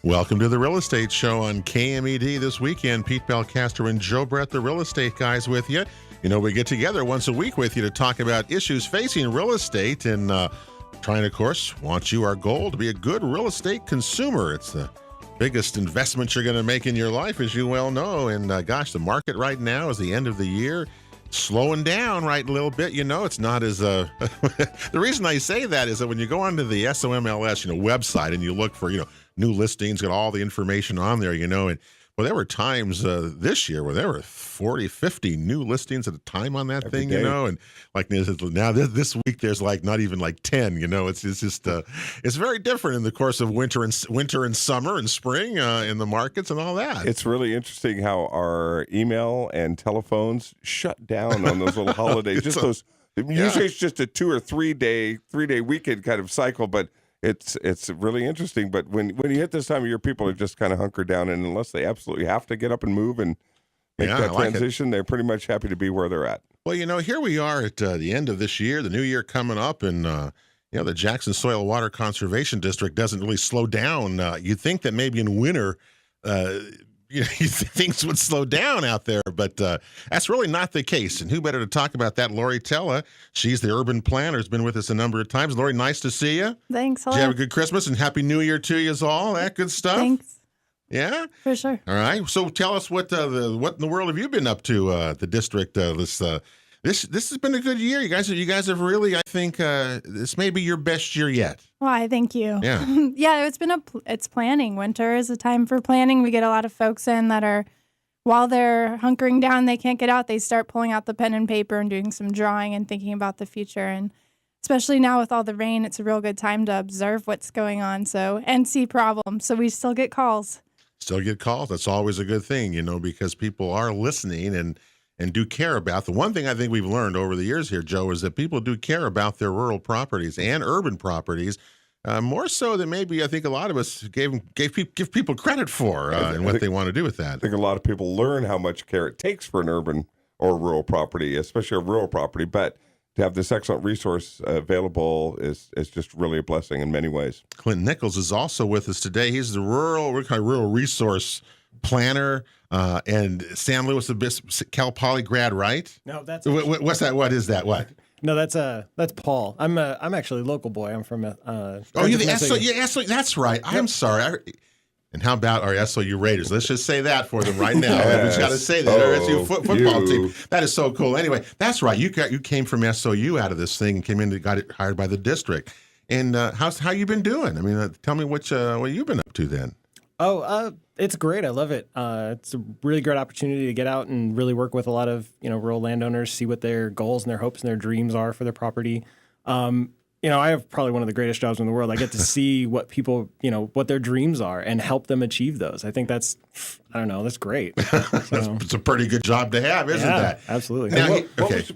Welcome to the Real Estate Show on KMED this weekend. Pete Belcaster and Joe Brett, the Real Estate Guys, with you. You know, we get together once a week with you to talk about issues facing real estate and trying, of course, want you, our goal, to be a good real estate consumer. It's the biggest investment you're going to make in your life, as you well know. And gosh, the market right now is the end of the year. Slowing down right a little bit, you know, it's not as the reason I say that is that when you go onto the SOMLS, website and you look for, new listings, got all the information on there, and there were times this year where there were 40, 50 new listings at a time on that thing, and like now this week there's like not even like 10, it's just it's very different in the course of winter and summer and spring in the markets and all that. It's really interesting how our email and telephones shut down on those little holidays. Usually it's just a 2 or 3 day weekend kind of cycle, but it's really interesting. But when you hit this time of year, people are just kind of hunkered down, and unless they absolutely have to get up and move and make that transition, they're pretty much happy to be where they're at. Well, here we are at the end of this year, the new year coming up, and the Jackson Soil Water Conservation District doesn't really slow down. You'd think that maybe in winter, things would slow down out there, but that's really not the case. And who better to talk about that? Lori Tella. She's the urban planner, has been with us a number of times. Lori, nice to see you. Thanks. Hello. Did you have a good Christmas and Happy New Year to you all? That good stuff? Thanks. Yeah? For sure. All right. So tell us what in the world have you been up to the district this has been a good year. You guys have really, I think, this may be your best year yet. Why, thank you. Yeah. Yeah, it's planning. Winter is a time for planning. We get a lot of folks in that are, while they're hunkering down, they can't get out, they start pulling out the pen and paper and doing some drawing and thinking about the future. And especially now with all the rain, it's a real good time to observe what's going on and see problems. So we still get calls. Still get calls. That's always a good thing, because people are listening and do care about. The one thing I think we've learned over the years here, Joe, is that people do care about their rural properties and urban properties, more so than maybe I think a lot of us give people credit for and what they want to do with that. I think a lot of people learn how much care it takes for an urban or rural property, especially a rural property, but to have this excellent resource available is just really a blessing in many ways. Clint Nichols is also with us today. He's the rural resource planner and San Luis Obispo, Cal Poly grad, right? No, that's what's that? What is that? What? No, that's Paul. I'm actually a local boy. I'm from you're the SOU. That's right. Yep. I'm sorry. And how about our SOU Raiders? Let's just say that for them right now. We've got to say that our SOU football team. That is so cool. Anyway, that's right. You came from SOU out of this thing and came in and got it hired by the district. And how you been doing? I mean, tell me what you've been up to then. It's great. I love it. It's a really great opportunity to get out and really work with a lot of, rural landowners, see what their goals and their hopes and their dreams are for their property. I have probably one of the greatest jobs in the world. I get to see what people, what their dreams are and help them achieve those. I think that's great. It's a pretty good job to have, isn't that? Absolutely. Now,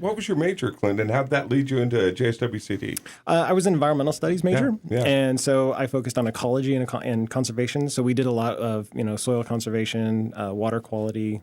what was your major, Clint, and how did that lead you into JSWCD? I was an environmental studies major, and so I focused on ecology and conservation. So we did a lot of, soil conservation, water quality,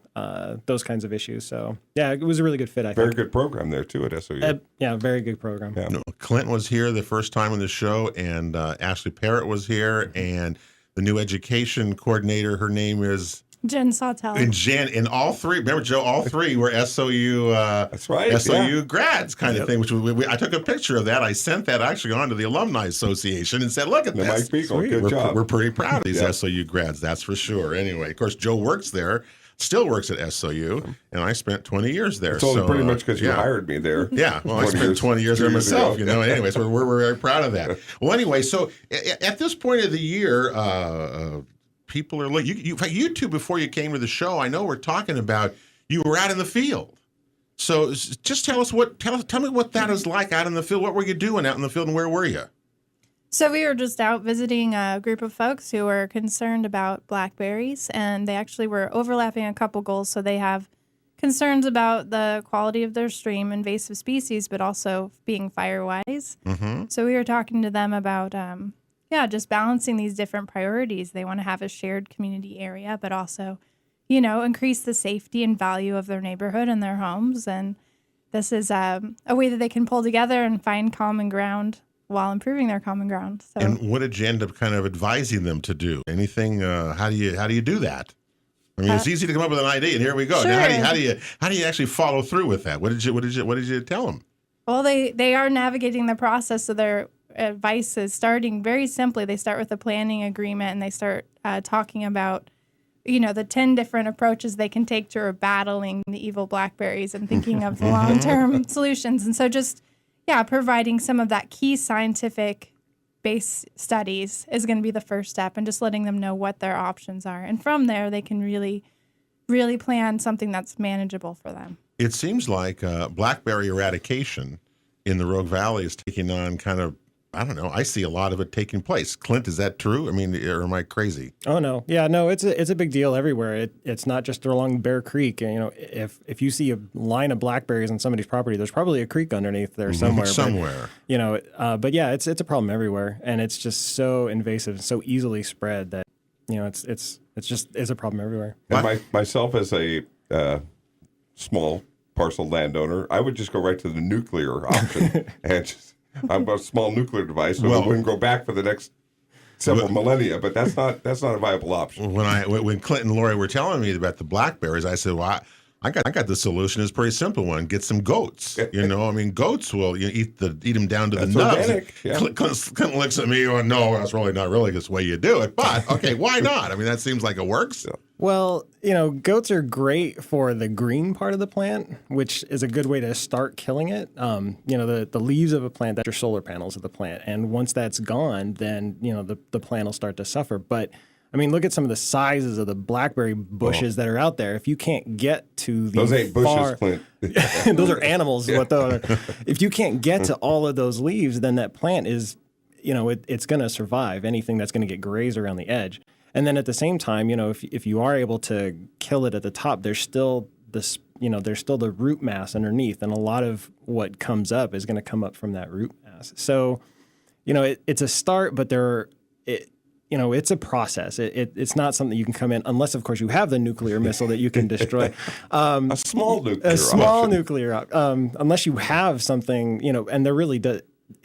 those kinds of issues. So, yeah, it was a really good fit, I think. Very good program there, too, at SOU. Very good program. Yeah. Clint was here the first time on the show, and Ashley Parrott was here, and the new education coordinator, her name is Jen Sawtell. And all three, remember, Joe, all three were SOU that's right, SOU grads kind of thing, which I took a picture of that. I sent that actually on to the Alumni Association and said, look at this. Good job. We're pretty proud of these SOU grads, that's for sure. Anyway, of course, Joe works there, still works at SOU, and I spent 20 years there. It's only pretty much because you hired me there. Yeah, well, I spent 20 years there myself, Anyway, so we're very proud of that. Well, anyway, so at this point of the year, people are looking. You two, before you came to the show, I know we're talking about you were out in the field. So just tell me what that is like out in the field. What were you doing out in the field, and where were you? So we were just out visiting a group of folks who were concerned about blackberries, and they actually were overlapping a couple goals. So they have concerns about the quality of their stream, invasive species, but also being fire-wise. Mm-hmm. So we were talking to them about, just balancing these different priorities. They want to have a shared community area, but also, increase the safety and value of their neighborhood and their homes. And this is a way that they can pull together and find common ground while improving their common ground. So, And what did you end up kind of advising them to do? Anything? How do you do that? I mean, it's easy to come up with an idea, and here we go. Sure. Now, how do you actually follow through with that? What did you tell them? well, they are navigating the process. So their advice is starting very simply. They start with a planning agreement, and they start talking about, the 10 different approaches they can take to battling the evil blackberries and thinking of the long-term solutions. And so just, providing some of that key scientific base studies is going to be the first step, and just letting them know what their options are. And from there, they can really, really plan something that's manageable for them. It seems like blackberry eradication in the Rogue Valley is taking on kind of, I don't know, I see a lot of it taking place. Clint, is that true? I mean, or am I crazy? Oh no, yeah, no, it's a big deal everywhere. It's not just along Bear Creek. If you see a line of blackberries on somebody's property, there's probably a creek underneath there somewhere. But yeah, it's a problem everywhere, and it's just so invasive, so easily spread that it's a problem everywhere. And myself as a small parcel landowner, I would just go right to the nuclear option and just. I'm a small nuclear device, so it wouldn't go back for the next several millennia. But that's not a viable option. When Clint and Lori were telling me about the blackberries, I said, "Well, I got the solution. It's a pretty simple one. Get some goats. Goats will eat them down to the nubs." Organic, yeah. Clint looks at me, "Oh no, that's really not really the way you do it." But okay, why not? I mean, that seems like it works. Yeah. Well, goats are great for the green part of the plant, which is a good way to start killing it. The leaves of a plant, that's your solar panels of the plant. And once that's gone, then, the plant will start to suffer. But, I mean, look at some of the sizes of the blackberry bushes that are out there. If you can't get to the Those ain't bushes, Clint. Those are animals. What if you can't get to all of those leaves, then that plant is, it's going to survive anything that's going to get grazed around the edge. And then at the same time, if you are able to kill it at the top, there's still the root mass underneath, and a lot of what comes up is going to come up from that root mass. So, it's a start, but it's a process. It's not something you can come in unless, of course, you have the nuclear missile that you can destroy. A small nuclear unless you have something, and there really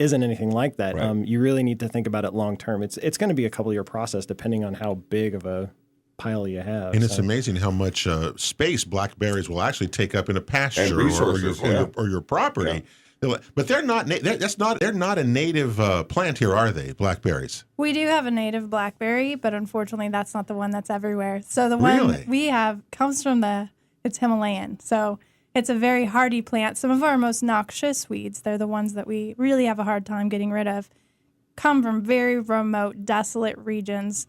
isn't anything like that. Right. You really need to think about it long term. It's going to be a couple-year process depending on how big of a pile you have. And it's amazing how much space blackberries will actually take up in a pasture and resources, or your property. Yeah. But they're not. They're not a native plant here, are they? Blackberries. We do have a native blackberry, but unfortunately, that's not the one that's everywhere. So the one we have comes from it's Himalayan. So it's a very hardy plant. Some of our most noxious weeds, they're the ones that we really have a hard time getting rid of, come from very remote, desolate regions.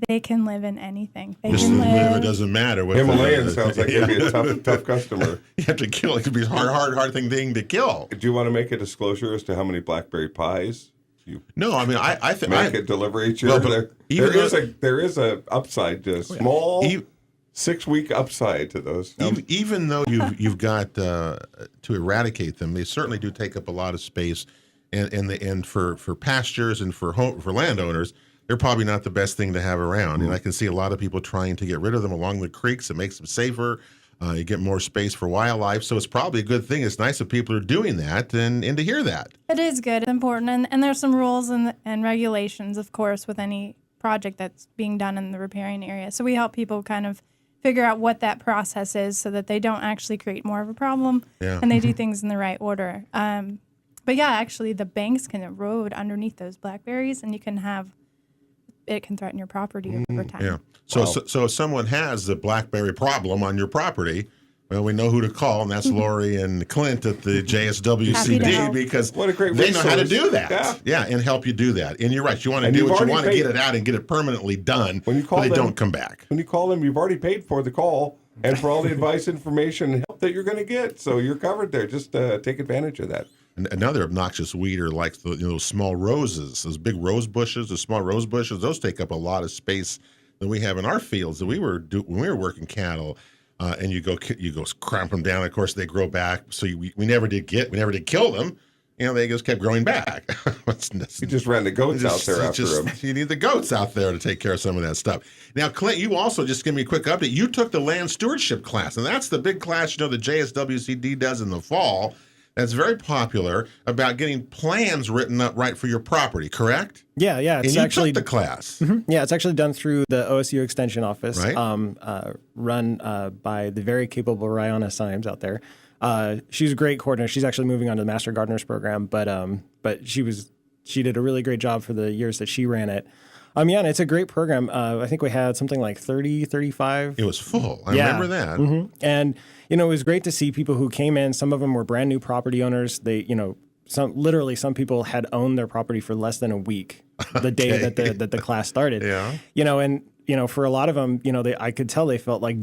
They can live in anything. They can live. It doesn't matter. Himalayan sounds like it'd be a tough customer. You have to kill. It could be a hard thing to kill. Do you want to make a disclosure as to how many blackberry pies? No, I mean I think make a delivery each year. Well, there is a upside to small. 6-week upside to those. Even though you've got to eradicate them, they certainly do take up a lot of space, and for pastures and for landowners, they're probably not the best thing to have around. Mm-hmm. And I can see a lot of people trying to get rid of them along the creeks. It makes them safer. You get more space for wildlife, so it's probably a good thing. It's nice that people are doing that, and to hear that. It is good. It's important, and there's some rules and regulations, of course, with any project that's being done in the riparian area. So we help people kind of figure out what that process is so that they don't actually create more of a problem and they do things in the right order. But yeah, actually the banks can erode underneath those blackberries, and it can threaten your property over time. Yeah. So if someone has the blackberry problem on your property, well, we know who to call, and that's Lori and Clint at the JSWCD, because what a great they know how to resource. do that. Yeah, and help you do that. And you're right. You want to do what you want to get it out and get it permanently done, when you call but they them, don't come back. When you call them, you've already paid for the call and for all the advice, information, and help that you're going to get. So you're covered there. Just take advantage of that. Another obnoxious weed are like those small roses, those big rose bushes, the small rose bushes. Those take up a lot of space that we have in our fields that when we were working cattle. And you go cramp them down. Of course, they grow back. So we never did kill them. They just kept growing back. You just ran the goats out there after them. You need the goats out there to take care of some of that stuff. Now, Clint, you also, just give me a quick update. You took the land stewardship class, and that's the big class the JSWCD does in the fall. that's very popular about getting plans written up right for your property, correct? Yeah. And It's you actually took the class. Yeah, it's actually done through the OSU Extension Office, Right. run by the very capable Rihanna Symes out there. She's a great coordinator. She's actually moving on to the Master Gardeners program, but she did a really great job for the years that she ran it. Yeah, and it's a great program. I think we had something like 30, 35. It was full. I remember that. And, it was great to see people who came in. Some of them were brand new property owners. They, some people had owned their property for less than a week the day that the class started. Yeah. For a lot of them, I could tell they felt like,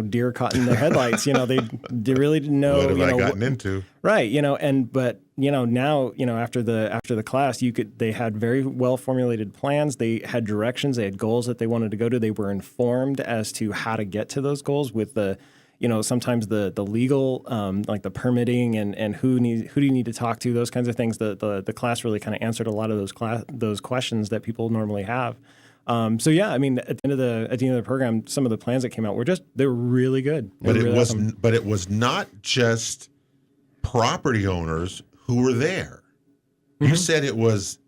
deer caught in their headlights. They really didn't know. What have I gotten into? Right. But now, after the class, they had very well formulated plans. They had directions. They had goals that they wanted to go to. They were informed as to how to get to those goals with the, sometimes the legal, like the permitting and who do you need to talk to, those kinds of things. The class really kind of answered a lot of those questions that people normally have. At the end of the program, some of the plans that came out they were really good. But it was not just property owners who were there. You said it was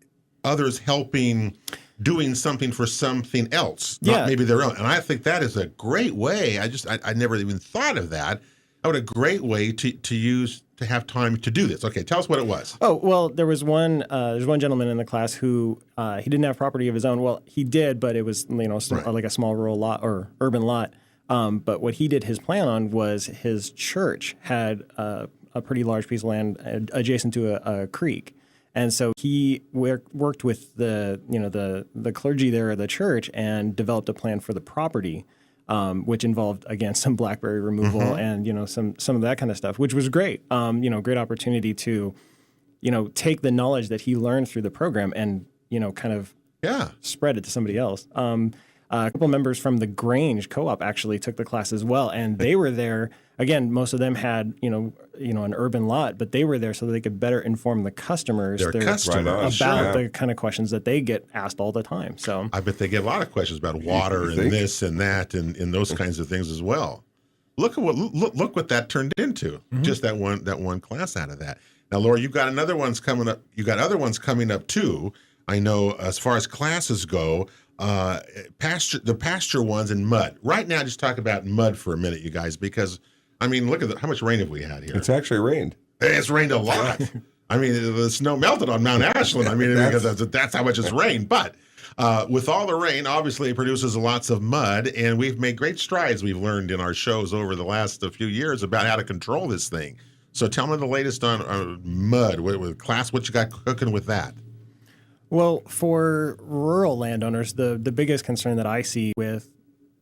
others helping, doing something for something else, not maybe their own. And I think that is a great way. I never even thought of that. What a great way to have time to do this. Okay, tell us what it was. Oh, well, there's one gentleman in the class who he didn't have property of his own. Well, he did, but it was like a small rural lot or urban lot. But what he did his plan on was his church had a pretty large piece of land adjacent to a creek. And so he worked with the clergy there at the church and developed a plan for the property, which involved, again, some blackberry removal and, some of that kind of stuff, which was great. Great opportunity to, take the knowledge that he learned through the program and, kind of spread it to somebody else. A couple members from the Grange Co-op actually took the class as well, and they were there. Again, most of them had an urban lot, but they were there so that they could better inform the customers about the kind of questions that they get asked all the time. So I bet they get a lot of questions about water and this and that and those kinds of things as well. Look what that turned into. Just that one class out of that. Now, Laura, you've got another one's coming up. You got other ones coming up too. I know as far as classes go. The pasture ones in mud. Right now, just talk about mud for a minute, you guys, because, look at how much rain have we had here? It's actually rained. It's rained a lot. The snow melted on Mount Ashland. Because that's how much it's rained. But with all the rain, obviously, it produces lots of mud, and we've made great strides we've learned in our shows over the last few years about how to control this thing. So tell me the latest on mud. With class, what you got cooking with that? Well, for rural landowners, the biggest concern that I see with,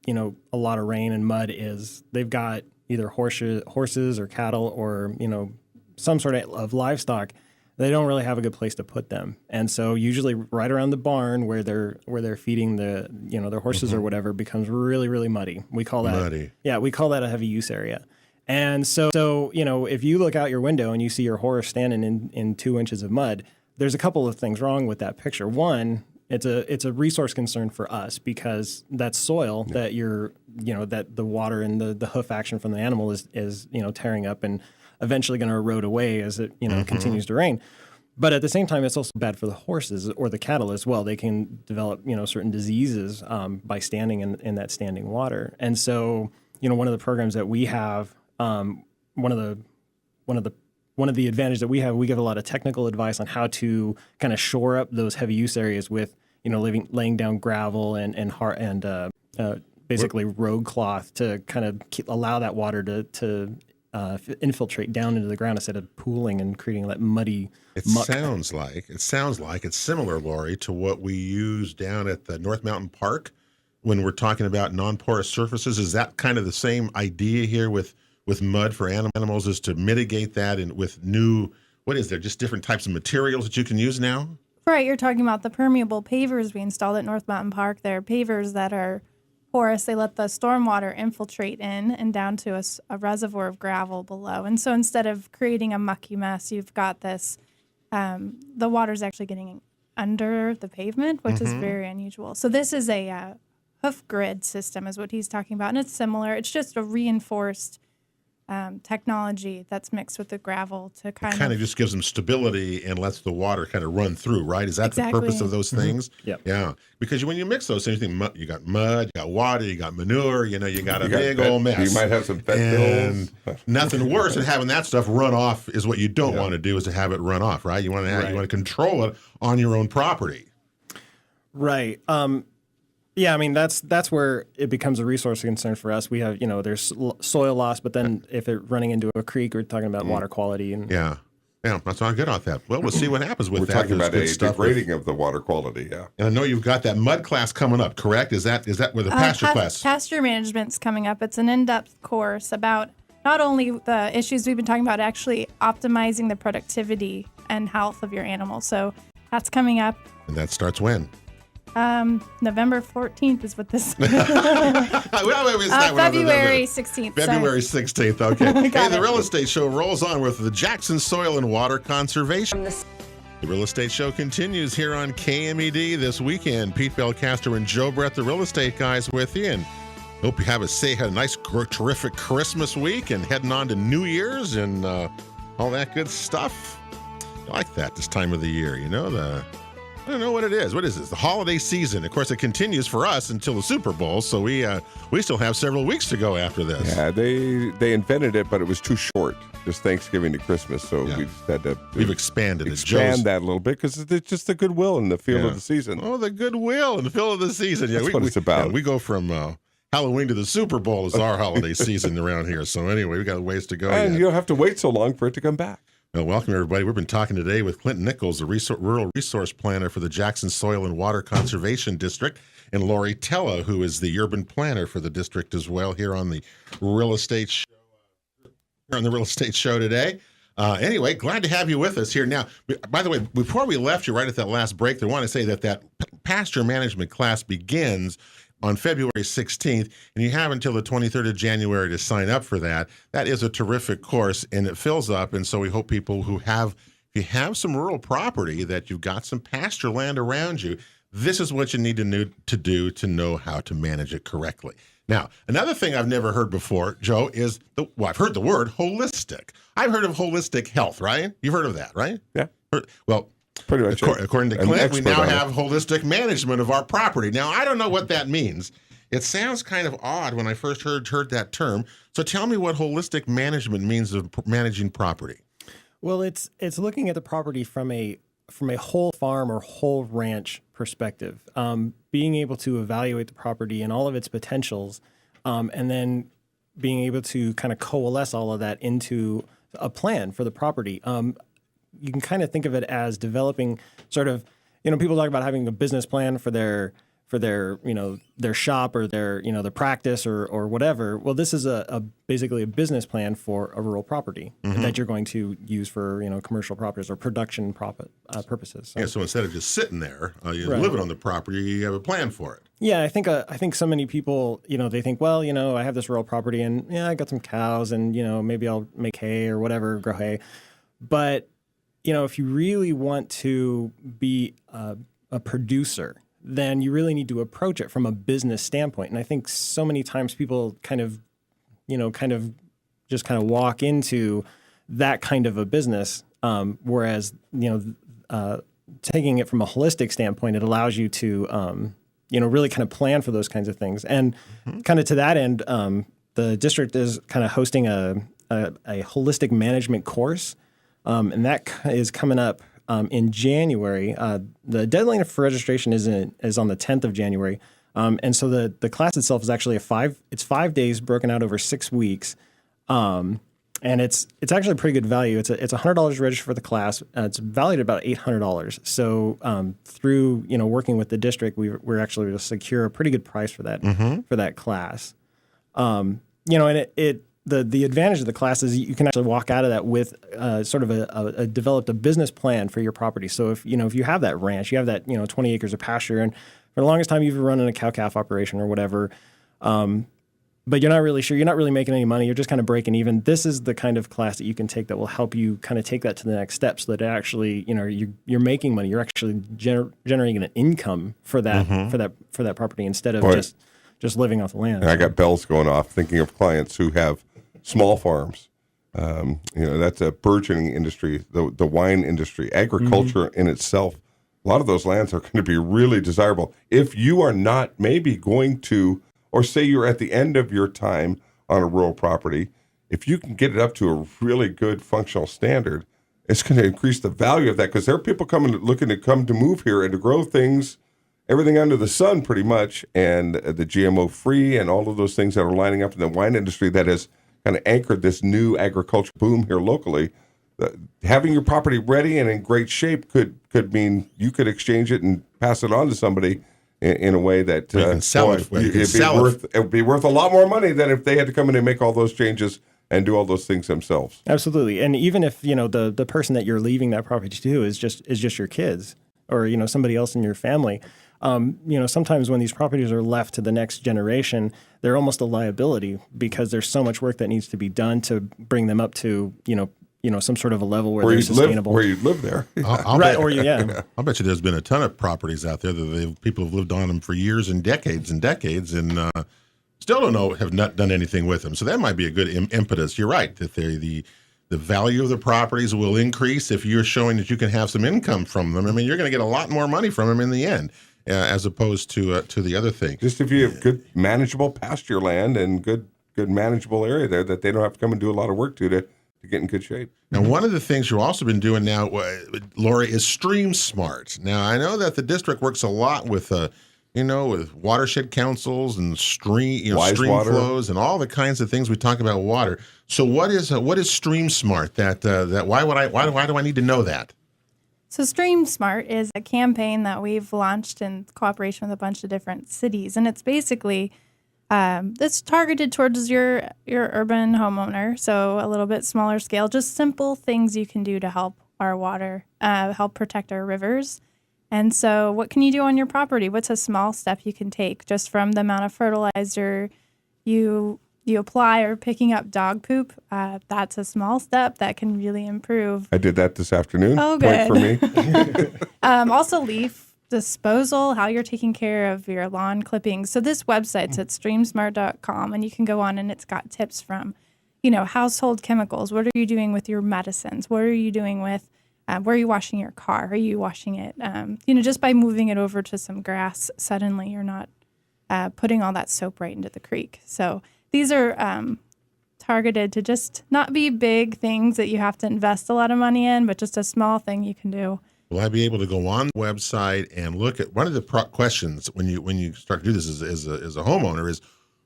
a lot of rain and mud is they've got either horses or cattle or, some sort of livestock. They don't really have a good place to put them. And so usually right around the barn where they're feeding their horses or whatever becomes really, really muddy. We call that muddy. Yeah, we call that a heavy use area. And so if you look out your window and you see your horse standing in 2 inches of mud, there's a couple of things wrong with that picture. One, it's a resource concern for us because that soil that that the water and the hoof action from the animal is tearing up and eventually going to erode away as it continues to rain. But at the same time, it's also bad for the horses or the cattle as well. They can develop certain diseases by standing in that standing water. And so one of the programs that we have, one of the advantages that we have, we give a lot of technical advice on how to kind of shore up those heavy use areas with, laying down gravel and basically road cloth to kind of allow that water to infiltrate down into the ground instead of pooling and creating that muddy muck. Sounds like it's similar, Lori, to what we use down at the North Mountain Park when we're talking about non-porous surfaces. Is that kind of the same idea here with mud for animals, is to mitigate that and with new, just different types of materials that you can use now? Right, you're talking about the permeable pavers we installed at North Mountain Park. They're pavers that are porous. They let the stormwater infiltrate in and down to a reservoir of gravel below. And so instead of creating a mucky mess, you've got this, the water's actually getting under the pavement, which is very unusual. So this is a hoof grid system is what he's talking about. And it's similar. It's just a reinforced technology that's mixed with the gravel to Kind of just gives them stability and lets the water kind of run through, right? Is that the purpose of those things? Yep. Yeah. Because when you mix those things, you got mud, you got water, you got manure, you got a big old mess. You might have some vet and bills. Nothing worse than having that stuff run off is what you don't want to do, is to have it run off, right? You want to control it on your own property. Right. Yeah, I mean, that's where it becomes a resource concern for us. We have, there's soil loss, but then if it's running into a creek, we're talking about water quality. And Yeah, that's not good on that. Well, we'll see what happens with We're that. talking about a stuff degrading of the water quality, yeah. And I know you've got that mud class coming up, correct? Is that where the pasture class? Pasture management's coming up. It's an in-depth course about not only the issues we've been talking about, actually optimizing the productivity and health of your animals. So that's coming up. And that starts when? November 14th is what this. February 16th. February 16th. Okay. Hey, Got the it. Real Estate Show rolls on with the Jackson Soil and Water Conservation. The Real Estate Show continues here on KMED this weekend. Pete Belcaster and Joe Brett, the Real Estate guys, with you. And hope you have a nice, terrific Christmas week and heading on to New Year's and all that good stuff. I like that this time of the year. I don't know what it is. What is this? The holiday season. Of course, it continues for us until the Super Bowl, so we still have several weeks to go after this. Yeah, they invented it, but it was too short, just Thanksgiving to Christmas. So we just had to We've expanded that a little bit because it's just the goodwill and the feel of the season. Oh, the goodwill and the feel of the season. Yeah, That's what it's about. Yeah, we go from Halloween to the Super Bowl is our holiday season around here. So anyway, we got a ways to go. And yet. you don't have to wait so long for it to come back. Well, welcome, everybody. We've been talking today with Clinton Nichols, the rural resource planner for the Jackson Soil and Water Conservation District, and Lori Tella, who is the urban planner for the district as well, here on the Real Estate Show. Today. Anyway, glad to have you with us here. Now, by the way, before we left you right at that last break, I want to say that pasture management class begins on February 16th, and you have until the 23rd of January to sign up for that. That is a terrific course, and it fills up, and so we hope people if you have some rural property, that you've got some pasture land around you, this is what you need to do to know how to manage it correctly. Now, another thing I've never heard before, Joe, is I've heard the word holistic. I've heard of holistic health, right? You've heard of that, right? Yeah. Well, pretty much. According to Clint, we now have holistic management of our property. Now, I don't know what that means. It sounds kind of odd when I first heard that term. So tell me what holistic management means of managing property. Well, it's looking at the property from a whole farm or whole ranch perspective, being able to evaluate the property and all of its potentials, and then being able to kind of coalesce all of that into a plan for the property. You can kind of think of it as developing sort of, people talk about having a business plan for their their shop or their practice or whatever. Well, this is basically a business plan for a rural property that you're going to use for commercial properties or production purposes. So, so instead of just sitting there, living on the property, you have a plan for it. Yeah, I think so many people, they think, well, I have this rural property and I got some cows and maybe I'll make hay or whatever, grow hay. But if you really want to be a producer, then you really need to approach it from a business standpoint. And I think so many times people kind of walk into that kind of a business, whereas taking it from a holistic standpoint, it allows you to really kind of plan for those kinds of things. And kind of to that end, the district is kind of hosting a holistic management course. And that is coming up in January. The deadline for registration is on the 10th of January. And so the class itself is actually it's 5 days broken out over 6 weeks. And it's actually a pretty good value. It's $100 to register for the class. It's valued at about $800. So through working with the district, we're actually able to secure a pretty good price for that class. And the advantage of the class is you can actually walk out of that with sort of developed a business plan for your property. So if you have that ranch, you have that 20 acres of pasture, and for the longest time you've been running a cow-calf operation or whatever, but you're not really sure, you're not really making any money, you're just kind of breaking even. This is the kind of class that you can take that will help you kind of take that to the next step, so that it actually you're making money, you're actually generating an income for that property instead of just living off the land. And I got bells going off thinking of clients who have small farms. That's a burgeoning industry, the wine industry, agriculture in itself. A lot of those lands are going to be really desirable. If you are not maybe going to, or say you're at the end of your time on a rural property, if you can get it up to a really good functional standard, it's going to increase the value of that, because there are people looking to come to move here and to grow things, everything under the sun pretty much, and the GMO free and all of those things that are lining up in the wine industry that has kind of anchored this new agriculture boom here locally. Having your property ready and in great shape could mean you could exchange it and pass it on to somebody in a way that you can sell it. It would be worth a lot more money than if they had to come in and make all those changes and do all those things themselves. Absolutely. And even if, the person that you're leaving that property to is just your kids or, somebody else in your family, sometimes when these properties are left to the next generation, they're almost a liability because there's so much work that needs to be done to bring them up to, some sort of a level where they're sustainable. Where you live there. I'll bet you there's been a ton of properties out there that people have lived on them for years and decades and still have not done anything with them. So that might be a good impetus. You're right, that the value of the properties will increase if you're showing that you can have some income from them. I mean, you're going to get a lot more money from them in the end, as opposed to the other thing. Just if you have good manageable pasture land and good manageable area there that they don't have to come and do a lot of work to get in good shape. Now, one of the things you've also been doing now, Lori, is Stream Smart. Now, I know that the district works a lot with with watershed councils and stream flows and all the kinds of things we talk about water. So what is Stream Smart? Why do I need to know that? So Stream Smart is a campaign that we've launched in cooperation with a bunch of different cities, and it's basically it's targeted towards your urban homeowner, so a little bit smaller scale, just simple things you can do to help our water, help protect our rivers. And so what can you do on your property? What's a small step you can take just from the amount of fertilizer you apply or picking up dog poop? That's a small step that can really improve. I did that this afternoon. Oh, good. Point for me. Also, leaf disposal, how you're taking care of your lawn clippings. So this website's at streamsmart.com, and you can go on and it's got tips from, household chemicals. What are you doing with your medicines? What are you doing with where are you washing your car? Are you washing it? Just by moving it over to some grass, suddenly you're not putting all that soap right into the creek. So these are targeted to just not be big things that you have to invest a lot of money in, but just a small thing you can do. Will I be able to go on the website and look at one of the questions when you start to do this as a homeowner is,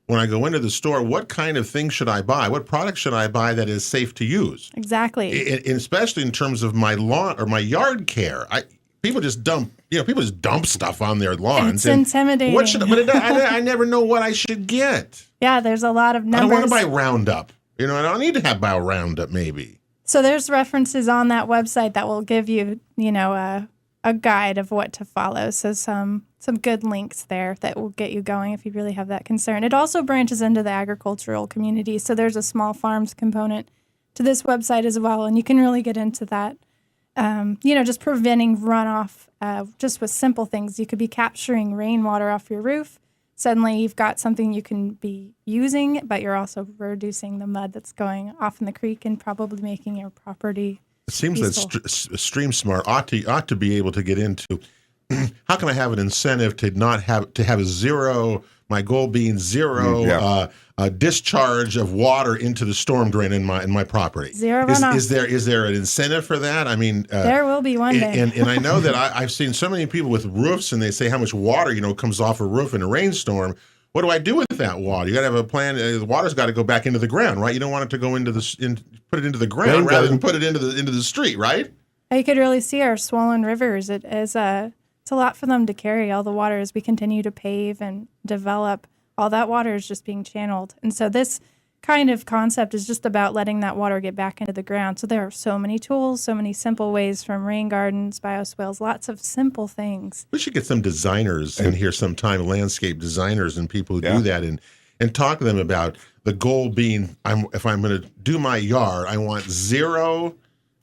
when I go into the store, what kind of things should I buy? What product should I buy that is safe to use? Exactly. Especially in terms of my lawn or my yard care. People just dump stuff on their lawns. It's intimidating. I never know what I should get. Yeah, there's a lot of numbers. I don't want to buy Roundup. I don't need to have buy Roundup maybe. So there's references on that website that will give you, a guide of what to follow. So some good links there that will get you going if you really have that concern. It also branches into the agricultural community. So there's a small farms component to this website as well. And you can really get into that, just preventing runoff just with simple things. You could be capturing rainwater off your roof. Suddenly you've got something you can be using, but you're also reducing the mud that's going off in the creek and probably making your property It seems useful. that Stream Smart ought to be able to get into how can I have an incentive to not have a zero, my goal being zero discharge of water into the storm drain in my property. Zero runoff. Is there an incentive for that? I mean, there will be one day. And I know that I've seen so many people with roofs, and they say how much water comes off a roof in a rainstorm. What do I do with that water? You got to have a plan. The water's got to go back into the ground, right? You don't want it to go put it into the ground rather than put it into the street, right? You could really see our swollen rivers. It's a lot for them to carry. All the water as we continue to pave and develop, all that water is just being channeled. And so this kind of concept is just about letting that water get back into the ground. So there are so many tools, so many simple ways, from rain gardens, bioswales, lots of simple things. We should get some designers in here sometime, landscape designers and people who do that, and talk to them about the goal being, if I'm going to do my yard, I want zero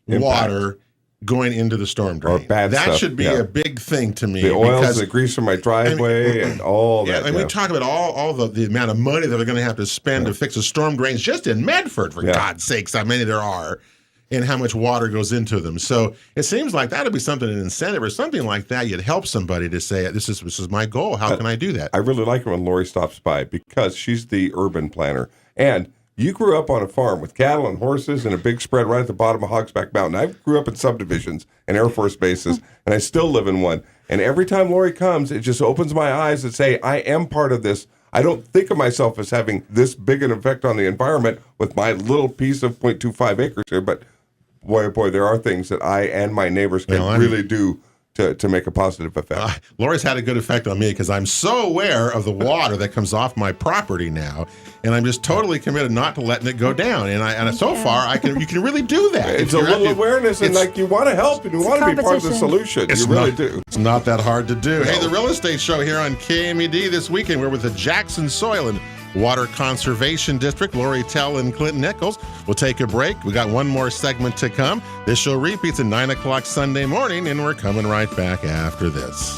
water going into the storm drain. Or bad that stuff, should be a big thing to me. The oils, because, the grease from my driveway, and all that. And we talk about all the amount of money that they're going to have to spend to fix the storm drains just in Medford, for God's sakes, how many there are, and how much water goes into them. So it seems like that would be something, an incentive or something like that. You'd help somebody to say, this is my goal. How can I do that? I really like it when Lori stops by because she's the urban planner. And you grew up on a farm with cattle and horses and a big spread right at the bottom of Hogsback Mountain. I grew up in subdivisions and Air Force bases, and I still live in one. And every time Lori comes, it just opens my eyes and say, I am part of this. I don't think of myself as having this big an effect on the environment with my little piece of 0.25 acres here. But boy, there are things that I and my neighbors can really do to make a positive effect. Lori's had a good effect on me because I'm so aware of the water that comes off my property now, and I'm just totally committed not to letting it go down. And so far, you can really do that. It's a little awareness, and like you want to help and you want to be part of the solution. You really do. It's not that hard to do. Hey, the Real Estate Show here on KMED this weekend. We're with the Jackson Soil and Water Conservation District, Lori Tell and Clinton Nichols. We'll take a break. We got one more segment to come. This show repeats at 9 o'clock Sunday morning, and we're coming right back after this.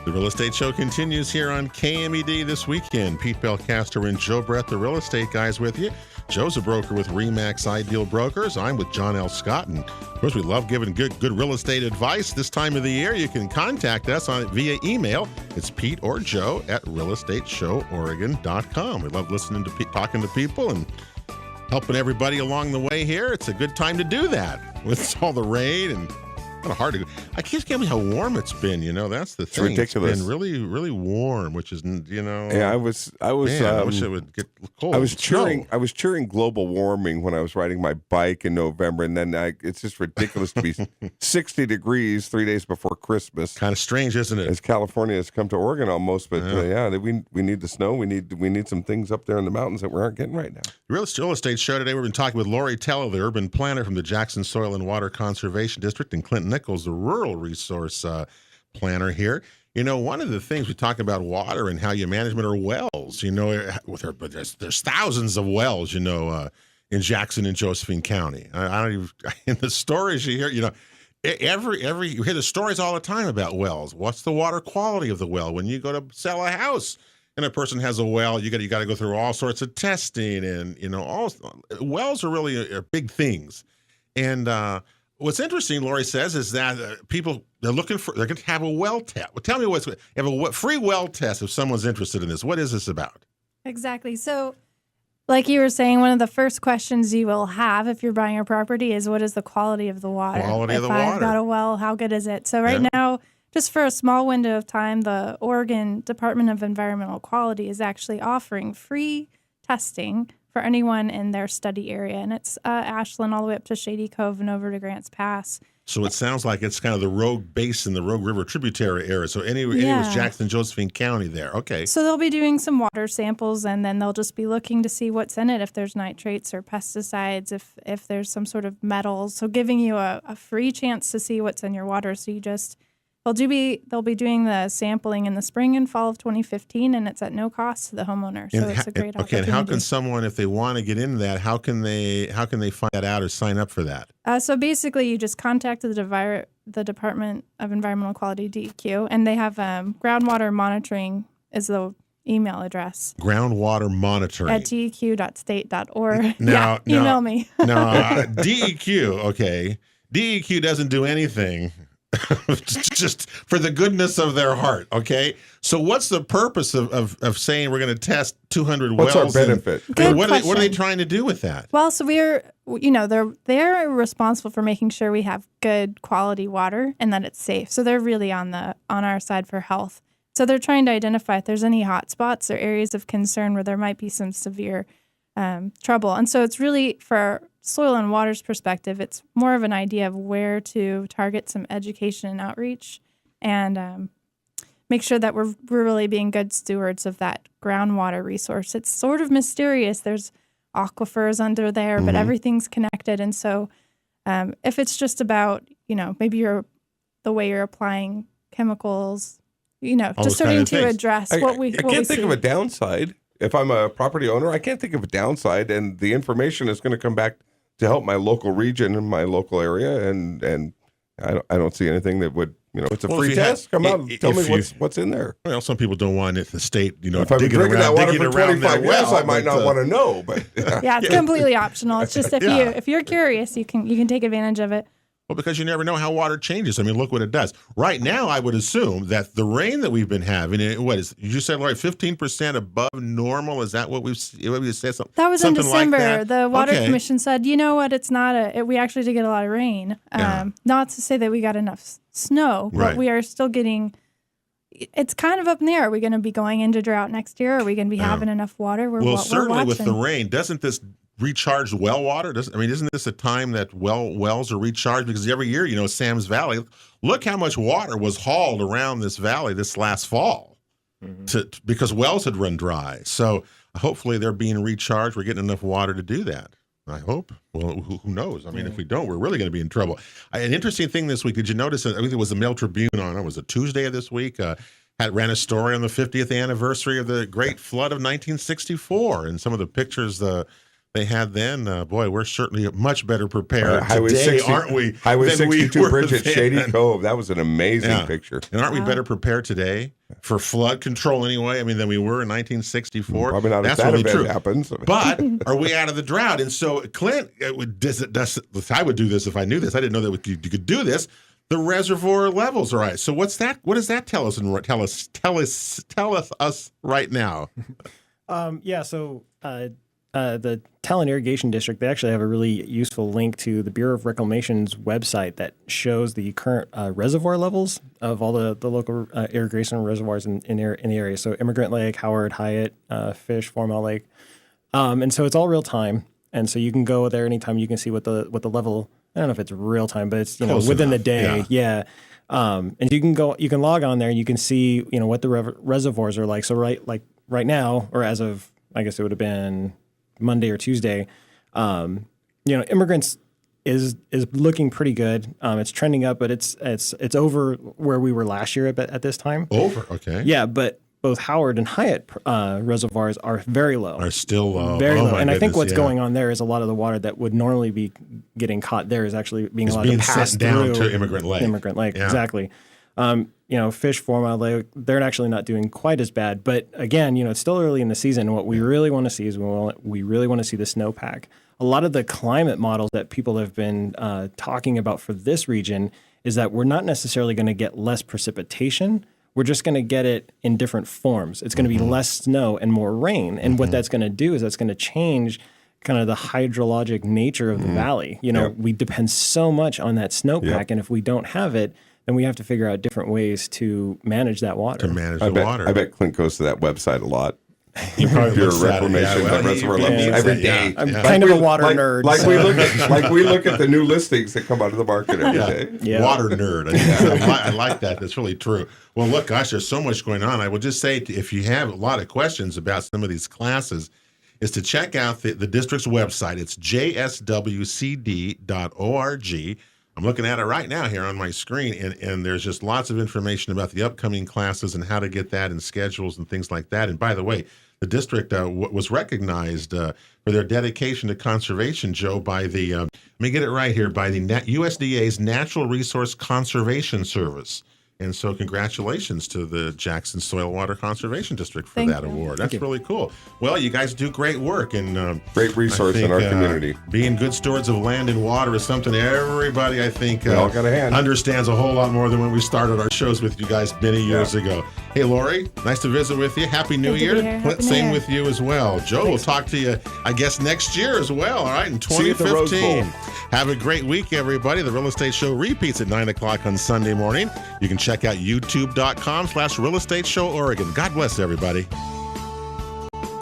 The Real Estate Show continues here on KMED this weekend. Pete Belcaster and Joe Brett, the Real Estate guys, with you. Joe's a broker with RE/MAX Ideal Brokers. I'm with John L. Scott. And of course, we love giving good real estate advice this time of the year. You can contact us via email. It's Pete or Joe at realestateshoworegon.com. We love listening to talking to people and helping everybody along the way here. It's a good time to do that with all the rain and kind of hard to. I can't believe how warm it's been. That's the thing. It's ridiculous. It's been really, really warm, which is Yeah, I wish it would get cold. I was cheering global warming when I was riding my bike in November, and then it's just ridiculous to be 60 degrees 3 days before Christmas. Kind of strange, isn't it? As California has come to Oregon almost, but we need the snow. We need some things up there in the mountains that we aren't getting right now. Real Estate Show today. We've been talking with Lori Teller, the urban planner from the Jackson Soil and Water Conservation District, and Clinton Nichols, the rural resource planner here. One of the things we talk about water and how you management are wells. But there's thousands of wells. In Jackson and Josephine County. I don't even in the stories you hear. You hear the stories all the time about wells. What's the water quality of the well? When you go to sell a house and a person has a well, you got to go through all sorts of testing, and all wells are really big things. And what's interesting, Lori says, is that people they're going to have a well test. Well, tell me have a free well test if someone's interested in this. What is this about? Exactly. So, like you were saying, one of the first questions you will have if you're buying a property is, what is the quality of the water? If I've got a well, how good is it? So right now, just for a small window of time, the Oregon Department of Environmental Quality is actually offering free testing for anyone in their study area. And it's Ashland all the way up to Shady Cove and over to Grants Pass. So it sounds like it's kind of the Rogue Basin, the Rogue River tributary area. So anyway, it was Jackson, Josephine County there. Okay. So they'll be doing some water samples, and then they'll just be looking to see what's in it, if there's nitrates or pesticides, if there's some sort of metals. So giving you a free chance to see what's in your water. So they'll be doing the sampling in the spring and fall of 2015, and it's at no cost to the homeowner. So it's a great opportunity. Okay, and how can someone, if they want to get into that, how can they find that out or sign up for that? So basically, you just contact the Department of Environmental Quality, DEQ, and they have groundwater monitoring is the email address. Groundwater monitoring at deq.state.org. Now, email me. No, DEQ. Okay, DEQ doesn't do anything. Just for the goodness of their heart, okay? So what's the purpose of saying we're going to test 200 wells? What's our benefit? What are they trying to do with that? Well, so they're responsible for making sure we have good quality water and that it's safe. So they're really on our side for health. So they're trying to identify if there's any hot spots or areas of concern where there might be some severe trouble. And so it's really, for soil and water's perspective, it's more of an idea of where to target some education and outreach, and make sure that we're really being good stewards of that groundwater resource. It's sort of mysterious. There's aquifers under there, but everything's connected. And so if it's just about, maybe the way you're applying chemicals, just starting to address what we see. I can't think of a downside. If I'm a property owner, I can't think of a downside, and the information is going to come back to help my local region and my local area, and I don't see anything that would, it's a free test. Come out and tell me what's in there. Well, some people don't want it, the state, if I've been drinking that water for 25 years, I might not want to know. But yeah, it's completely optional. It's just if you're curious, you can take advantage of it. Well, because you never know how water changes. I mean, look what it does. Right now, I would assume that the rain that we've been having, you said, Lori, 15% above normal? Is that what we've said? That was in December. Like the Water Commission said, you know what, it's not we actually did get a lot of rain. Not to say that we got enough snow, but we are still getting, it's kind of up in the air. Are we going to be going into drought next year? Are we going to be having enough water? Certainly with the rain, doesn't this recharged well water? Isn't this a time that wells are recharged? Because every year, Sam's Valley, look how much water was hauled around this valley this last fall because wells had run dry. So hopefully they're being recharged. We're getting enough water to do that. I hope. Well, who knows? I mean, if we don't, we're really going to be in trouble. An interesting thing this week, did you notice, I think it was the Mail Tribune it was a Tuesday of this week, ran a story on the 50th anniversary of the Great Flood of 1964, and some of the pictures they had then. Boy, we're certainly much better prepared today, aren't we? Highway 62 bridge at Shady Cove. That was an amazing picture. And aren't we better prepared today for flood control anyway? I mean, than we were in 1964. Probably not if that event happens. But are we out of the drought? And so, Clint, I would do this if I knew this. I didn't know that you could do this. The reservoir levels are right. So what's that? What does that tell us? And tell us right now. The Talon Irrigation District, they actually have a really useful link to the Bureau of Reclamation's website that shows the current reservoir levels of all the local irrigation reservoirs in the area. So Immigrant Lake, Howard, Hyatt, Fish, 4 Mile Lake. And so it's all real time. And so you can go there anytime. You can see what the level, I don't know if it's real time, but it's within the day. Yeah. And you can log on there and you can see, what the reservoirs are like. So right now, or as of, I guess it would have been Monday or Tuesday, Immigrants is looking pretty good. It's trending up, but it's over where we were last year at this time. Over, okay. Yeah, but both Howard and Hyatt reservoirs are very low. Are still low. Very low. And I think what's going on there is a lot of the water that would normally be getting caught there is actually being allowed to pass down through to Immigrant Lake. Exactly. Fish, 4 Mile Lake, they're actually not doing quite as bad. But again, it's still early in the season. What we really want to see is we really want to see the snowpack. A lot of the climate models that people have been talking about for this region is that we're not necessarily going to get less precipitation. We're just going to get it in different forms. It's going to be less snow and more rain. And what that's going to do is that's going to change kind of the hydrologic nature of the valley. We depend so much on that snowpack. And if we don't have it, then we have to figure out different ways to manage that water. I bet Clint goes to that website a lot. You probably Your reclamation reservoir levels every day. I'm kind of a water nerd. We look at the new listings that come out of the market every day. Yeah. Water nerd. I like that. That's really true. Well, look, gosh, there's so much going on. I will just say, if you have a lot of questions about some of these classes, is to check out the district's website. It's JSWCD.org. I'm looking at it right now here on my screen, and there's just lots of information about the upcoming classes and how to get that and schedules and things like that. And by the way, the district was recognized for their dedication to conservation, Joe, by the, let me get it right here, by the USDA's Natural Resource Conservation Service. And so congratulations to the Jackson Soil Water Conservation District for that award. That's really cool. Well, you guys do great work. And great resource in our community. Being good stewards of land and water is something everybody, I think, all got a hand. understands a whole lot more than when we started our shows with you guys many years ago. Hey, Lori, nice to visit with you. Happy New Year. Same with you as well. Joe, we'll talk to you, I guess, next year as well, all right, in 2015. Have a great week, everybody. The Real Estate Show repeats at 9 o'clock on Sunday morning. You can check out youtube.com/Real Estate Show Oregon. God bless everybody.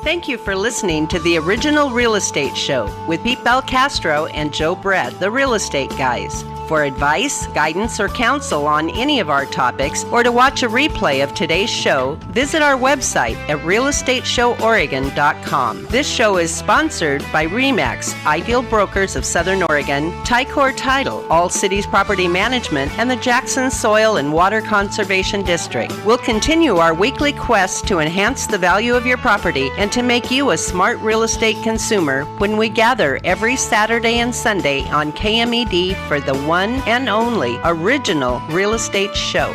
Thank you for listening to the original Real Estate Show with Pete Belcastro and Joe Brett, the Real Estate Guys. For advice, guidance, or counsel on any of our topics, or to watch a replay of today's show, visit our website at realestateshoworegon.com. This show is sponsored by RE/MAX, Ideal Brokers of Southern Oregon, Ticor Title, All Cities Property Management, and the Jackson Soil and Water Conservation District. We'll continue our weekly quest to enhance the value of your property and to make you a smart real estate consumer when we gather every Saturday and Sunday on KMED for the one and only original real estate show.